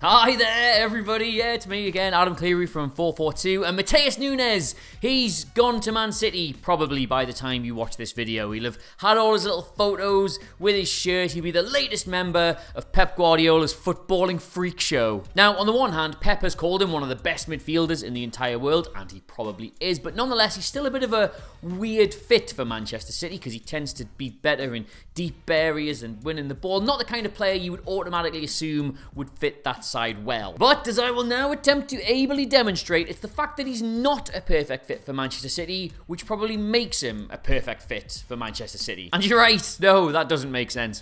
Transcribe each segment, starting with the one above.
Hi there, everybody. Yeah, it's me again, Adam Cleary from FourFourTwo, and Matheus Nunes. He's gone to Man City, probably by the time you watch this video. He'll have had all his little photos with his shirt. He'll be the latest member of Pep Guardiola's footballing freak show. Now, on the one hand, Pep has called him one of the best midfielders in the entire world, and he probably is, but nonetheless, he's still a bit of a weird fit for Manchester City because he tends to be better in deep areas and winning the ball. Not the kind of player you would automatically assume would fit that side well. But as I will now attempt to ably demonstrate, it's the fact that he's not a perfect fit for Manchester City which probably makes him a perfect fit for Manchester City. And you're right, no, that doesn't make sense.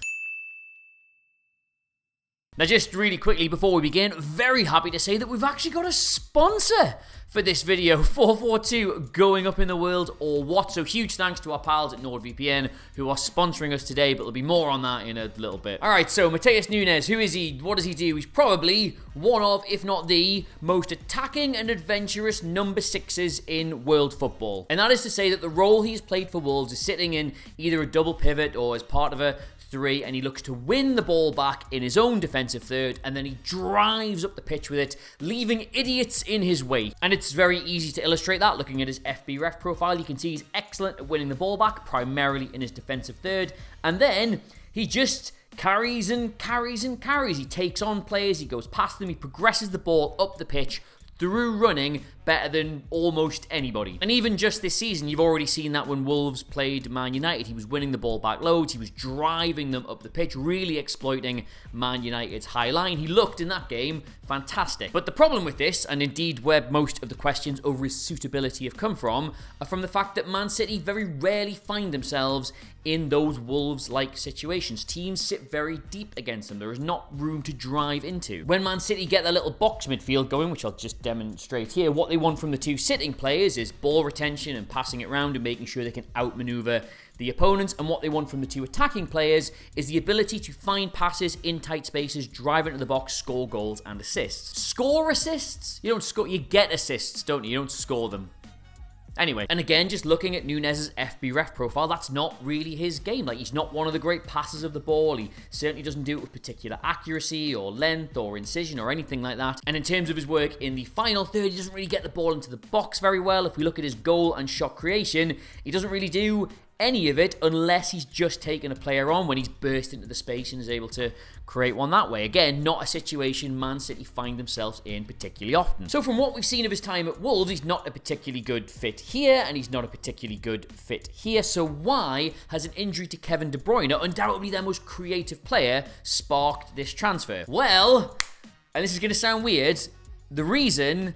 Now, just really quickly before we begin, very happy to say that we've actually got a sponsor for this video, FourFourTwo, going up in the world or what. So huge thanks to our pals at NordVPN who are sponsoring us today, but there'll be more on that in a little bit. Alright, so Matheus Nunes, who is he? What does he do? He's probably one of, if not the, most attacking and adventurous number 6s in world football. And that is to say that the role he's played for Wolves is sitting in either a double pivot or as part of a 3, and he looks to win the ball back in his own defensive third, and then he drives up the pitch with it, leaving idiots in his wake. And it's very easy to illustrate that looking at his FB ref profile. You can see he's excellent at winning the ball back, primarily in his defensive third, and then he just carries and carries and carries. He takes on players, he goes past them, he progresses the ball up the pitch through running better than almost anybody. And even just this season, you've already seen that when Wolves played Man United. He was winning the ball back loads, he was driving them up the pitch, really exploiting Man United's high line. He looked in that game fantastic. But the problem with this, and indeed where most of the questions over his suitability have come from, are from the fact that Man City very rarely find themselves in those Wolves-like situations. Teams sit very deep against them. There is not room to drive into. When Man City get their little box midfield going, which I'll just demonstrate here, what they want from the two sitting players is ball retention and passing it around and making sure they can outmaneuver the opponents, and what they want from the two attacking players is the ability to find passes in tight spaces, drive into the box, score goals and assists. Score assists? You don't score, you get assists, don't you? You don't score them. Anyway, and again, just looking at Nunes' FB ref profile, that's not really his game. Like, he's not one of the great passers of the ball. He certainly doesn't do it with particular accuracy or length or incision or anything like that. And in terms of his work in the final third, he doesn't really get the ball into the box very well. If we look at his goal and shot creation, he doesn't really do any of it unless he's just taken a player on when he's burst into the space and is able to create one that way. Again, not a situation Man City find themselves in particularly often. So from what we've seen of his time at Wolves, he's not a particularly good fit here, and he's not a particularly good fit here. So why has an injury to Kevin De Bruyne, undoubtedly their most creative player, sparked this transfer? Well, and this is going to sound weird, the reason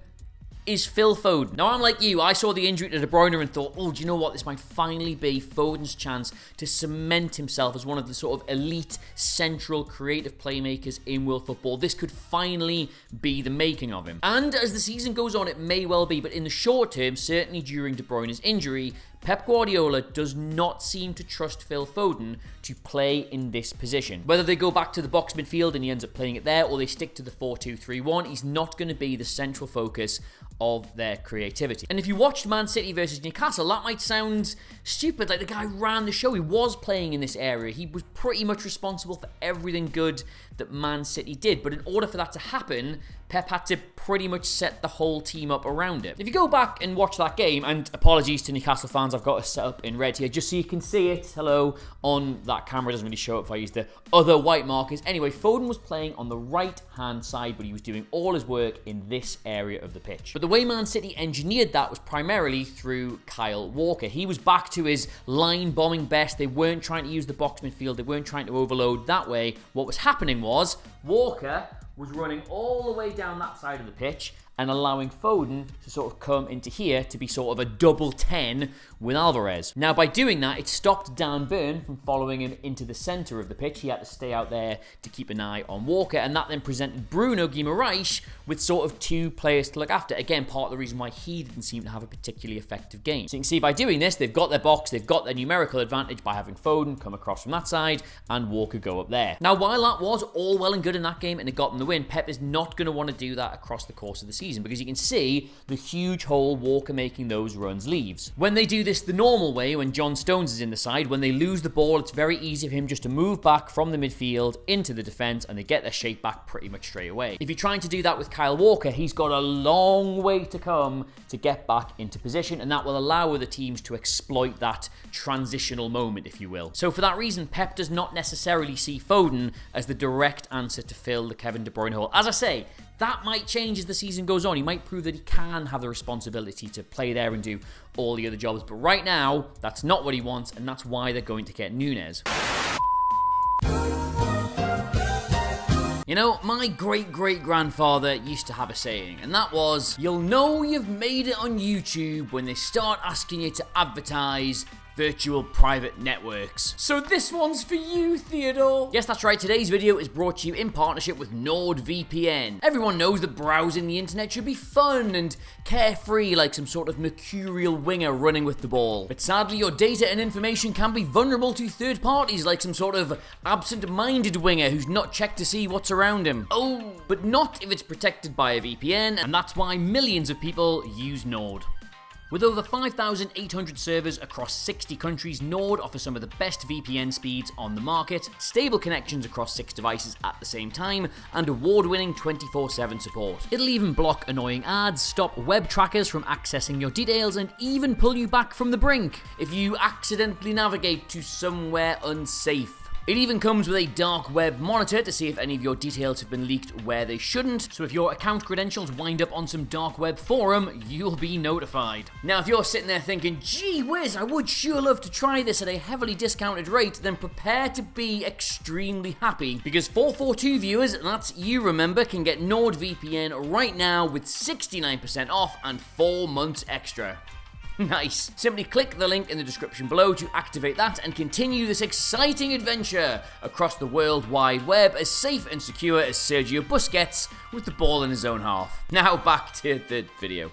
is Phil Foden. Now, I'm like you, I saw the injury to De Bruyne and thought, oh, do you know what? This might finally be Foden's chance to cement himself as one of the sort of elite, central, creative playmakers in world football. This could finally be the making of him. And as the season goes on, it may well be, but in the short term, certainly during De Bruyne's injury, Pep Guardiola does not seem to trust Phil Foden to play in this position. Whether they go back to the box midfield and he ends up playing it there, or they stick to the 4-2-3-1, he's not going to be the central focus of their creativity. And if you watched Man City versus Newcastle, that might sound stupid. Like, the guy ran the show. He was playing in this area. He was pretty much responsible for everything good that Man City did. But in order for that to happen, Pep had to pretty much set the whole team up around it. If you go back and watch that game, and apologies to Newcastle fans, I've got it set up in red here just so you can see it, hello, on that camera. It doesn't really show up if I use the other white markers. Anyway, Foden was playing on the right-hand side, but he was doing all his work in this area of the pitch. But the way Man City engineered that was primarily through Kyle Walker. He was back to his line-bombing best. They weren't trying to use the box midfield. They weren't trying to overload that way. What was happening was Walker was running all the way down that side of the pitch and allowing Foden to sort of come into here to be sort of a double 10 with Alvarez. Now, by doing that, it stopped Dan Burn from following him into the centre of the pitch. He had to stay out there to keep an eye on Walker, and that then presented Bruno Guimaraes with sort of two players to look after. Again, part of the reason why he didn't seem to have a particularly effective game. So you can see by doing this, they've got their box, they've got their numerical advantage by having Foden come across from that side and Walker go up there. Now, while that was all well and good in that game and it got them the win, Pep is not going to want to do that across the course of the season. season, because you can see the huge hole Walker making those runs leaves. When they do this the normal way, when John Stones is in the side, when they lose the ball, it's very easy for him just to move back from the midfield into the defence, and they get their shape back pretty much straight away. If you're trying to do that with Kyle Walker, he's got a long way to come to get back into position, and that will allow other teams to exploit that transitional moment, if you will. So for that reason, Pep does not necessarily see Foden as the direct answer to fill the Kevin De Bruyne hole. As I say, that might change as the season goes on. He might prove that he can have the responsibility to play there and do all the other jobs. But right now, that's not what he wants, and that's why they're going to get Nunes. You know, my great-great-grandfather used to have a saying, and that was, you'll know you've made it on YouTube when they start asking you to advertise virtual private networks. So this one's for you, Theodore. Yes, that's right. Today's video is brought to you in partnership with NordVPN. Everyone knows that browsing the internet should be fun and carefree, like some sort of mercurial winger running with the ball. But sadly, your data and information can be vulnerable to third parties, like some sort of absent-minded winger who's not checked to see what's around him. Oh, but not if it's protected by a VPN, and that's why millions of people use Nord. With over 5,800 servers across 60 countries, Nord offers some of the best VPN speeds on the market, stable connections across 6 devices at the same time, and award-winning 24/7 support. It'll even block annoying ads, stop web trackers from accessing your details, and even pull you back from the brink if you accidentally navigate to somewhere unsafe. It even comes with a dark web monitor to see if any of your details have been leaked where they shouldn't, so if your account credentials wind up on some dark web forum, you'll be notified. Now, if you're sitting there thinking, gee whiz, I would sure love to try this at a heavily discounted rate, then prepare to be extremely happy, because 442 viewers, and that's you remember, can get NordVPN right now with 69% off and 4 months extra. Nice. Simply click the link in the description below to activate that and continue this exciting adventure across the World Wide Web as safe and secure as Sergio Busquets with the ball in his own half. Now back to the video.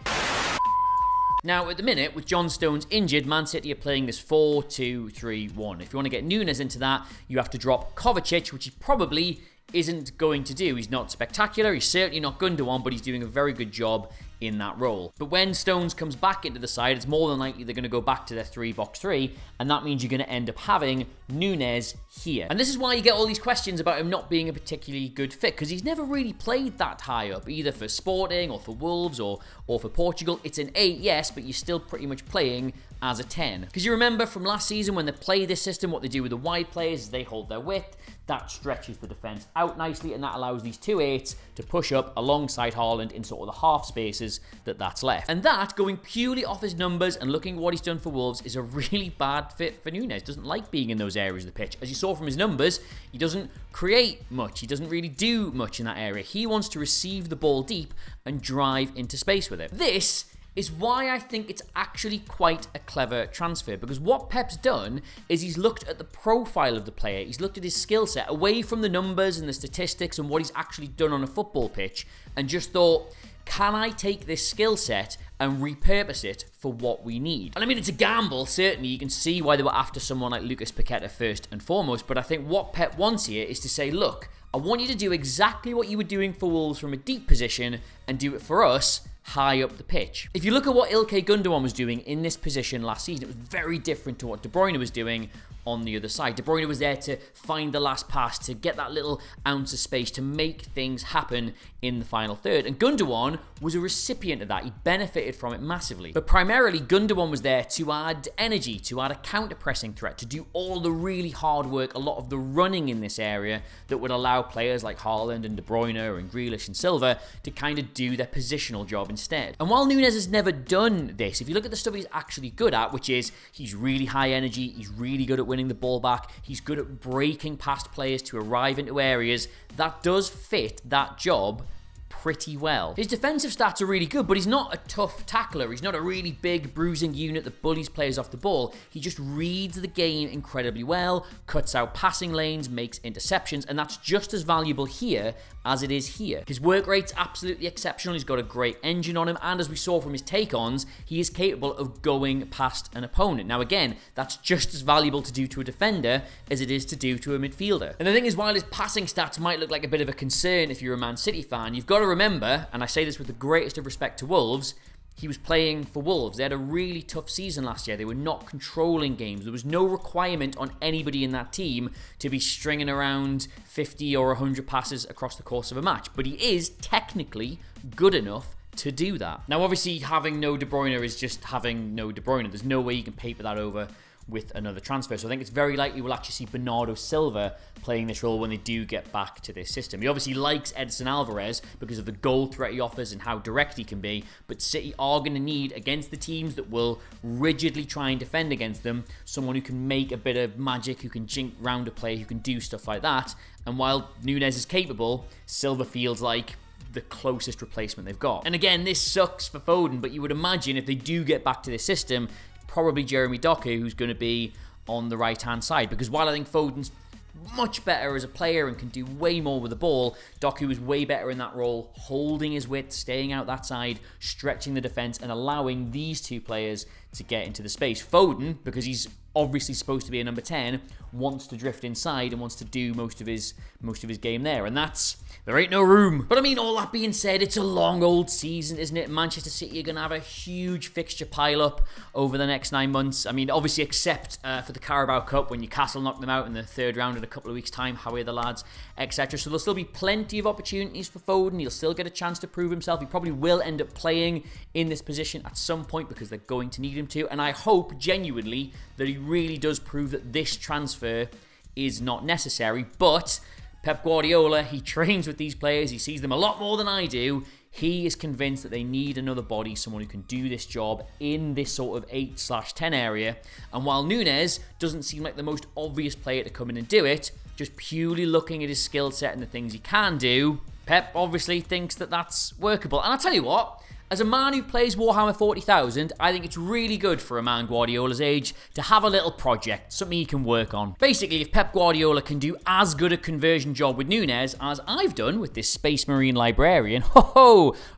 Now, at the minute, with John Stones injured, Man City are playing this 4-2-3-1. If you want to get Nunes into that, you have to drop Kovacic, which he probably isn't going to do. He's not spectacular, he's certainly not Gundogan, but he's doing a very good job in that role. But when Stones comes back into the side, it's more than likely they're going to go back to their 3-box-3, and that means you're going to end up having Nunes here. And this is why you get all these questions about him not being a particularly good fit, because he's never really played that high up, either for Sporting or for Wolves or for Portugal. It's an 8, yes, but you're still pretty much playing as a 10. Because you remember from last season when they play this system, what they do with the wide players is they hold their width, that stretches the defence out nicely, and that allows these 2-8s to push up alongside Haaland in sort of the half spaces that's left. And that, going purely off his numbers and looking at what he's done for Wolves, is a really bad fit for Nunes. Doesn't like being in those areas of the pitch. As you saw from his numbers, he doesn't create much. He doesn't really do much in that area. He wants to receive the ball deep and drive into space with it. This is why I think it's actually quite a clever transfer, because what Pep's done is he's looked at the profile of the player, he's looked at his skill set away from the numbers and the statistics and what he's actually done on a football pitch, and just thought, can I take this skill set and repurpose it for what we need? And I mean, it's a gamble, certainly. You can see why they were after someone like Lucas Paqueta first and foremost, but I think what Pep wants here is to say, look, I want you to do exactly what you were doing for Wolves from a deep position and do it for us high up the pitch. If you look at what Ilkay Gundogan was doing in this position last season, it was very different to what De Bruyne was doing on the other side. De Bruyne was there to find the last pass, to get that little ounce of space, to make things happen in the final third. And Gundogan was a recipient of that. He benefited from it massively. But primarily, Gundogan was there to add energy, to add a counter-pressing threat, to do all the really hard work, a lot of the running in this area that would allow players like Haaland and De Bruyne and Grealish and Silva to kind of do their positional job instead. And while Nunes has never done this, if you look at the stuff he's actually good at, which is he's really high energy, he's really good at winning the ball back, he's good at breaking past players to arrive into areas, that does fit that job pretty well. His defensive stats are really good, but he's not a tough tackler. He's not a really big bruising unit that bullies players off the ball. He just reads the game incredibly well, cuts out passing lanes, makes interceptions, and that's just as valuable here as it is here. His work rate's absolutely exceptional. He's got a great engine on him, and as we saw from his take-ons, he is capable of going past an opponent. Now again, that's just as valuable to do to a defender as it is to do to a midfielder. And the thing is, while his passing stats might look like a bit of a concern if you're a Man City fan, you've got to remember, and I say this with the greatest of respect to Wolves, he was playing for Wolves. They had a really tough season last year. They were not controlling games. There was no requirement on anybody in that team to be stringing around 50 or 100 passes across the course of a match. But he is technically good enough to do that. Now, obviously, having no De Bruyne is just having no De Bruyne. There's no way you can paper that over with another transfer. So I think it's very likely we'll actually see Bernardo Silva playing this role when they do get back to this system. He obviously likes Edson Alvarez because of the goal threat he offers and how direct he can be, but City are going to need, against the teams that will rigidly try and defend against them, someone who can make a bit of magic, who can jink round a player, who can do stuff like that. And while Nunes is capable, Silva feels like the closest replacement they've got. And again, this sucks for Foden, but you would imagine if they do get back to this system, probably Jeremy Doku who's going to be on the right-hand side. Because while I think Foden's much better as a player and can do way more with the ball, Doku is way better in that role, holding his width, staying out that side, stretching the defence, and allowing these two players to get into the space. Foden, because he's obviously supposed to be a number 10, wants to drift inside and wants to do most of his game there, and there ain't no room. But I mean, all that being said, it's a long old season, isn't it? Manchester City are going to have a huge fixture pile up over the next 9 months. I mean, obviously, except for the Carabao Cup, when Newcastle knocked them out in the third round in a couple of weeks' time. How are the lads, etc. So there'll still be plenty of opportunities for Foden. He'll still get a chance to prove himself. He probably will end up playing in this position at some point because they're going to need him to. And I hope genuinely that he really does prove that this transfer is not necessary. But Pep Guardiola, he trains with these players. He sees them a lot more than I do. He is convinced that they need another body, someone who can do this job in this sort of 8/10 area. And while Nunes doesn't seem like the most obvious player to come in and do it, just purely looking at his skill set and the things he can do, Pep obviously thinks that that's workable. And I'll tell you what, as a man who plays Warhammer 40,000, I think it's really good for a man Guardiola's age to have a little project, something he can work on. Basically, if Pep Guardiola can do as good a conversion job with Nunes as I've done with this Space Marine Librarian,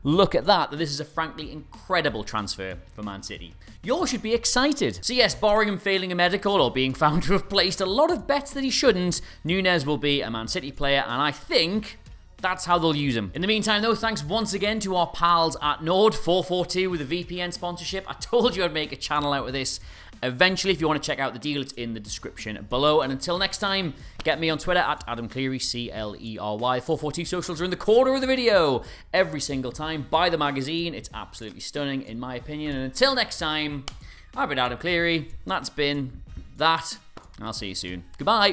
look at that this is a frankly incredible transfer for Man City. You all should be excited. So yes, barring him failing a medical or being found to have placed a lot of bets that he shouldn't, Nunes will be a Man City player, and I think that's how they'll use him. In the meantime, though, thanks once again to our pals at Nord, FourFourTwo with a VPN sponsorship. I told you I'd make a channel out of this eventually. If you want to check out the deal, it's in the description below. And until next time, get me on Twitter at Adam Cleary, Clery. 442 socials are in the corner of the video every single time. Buy the magazine. It's absolutely stunning, in my opinion. And until next time, I've been Adam Cleary. That's been that. I'll see you soon. Goodbye.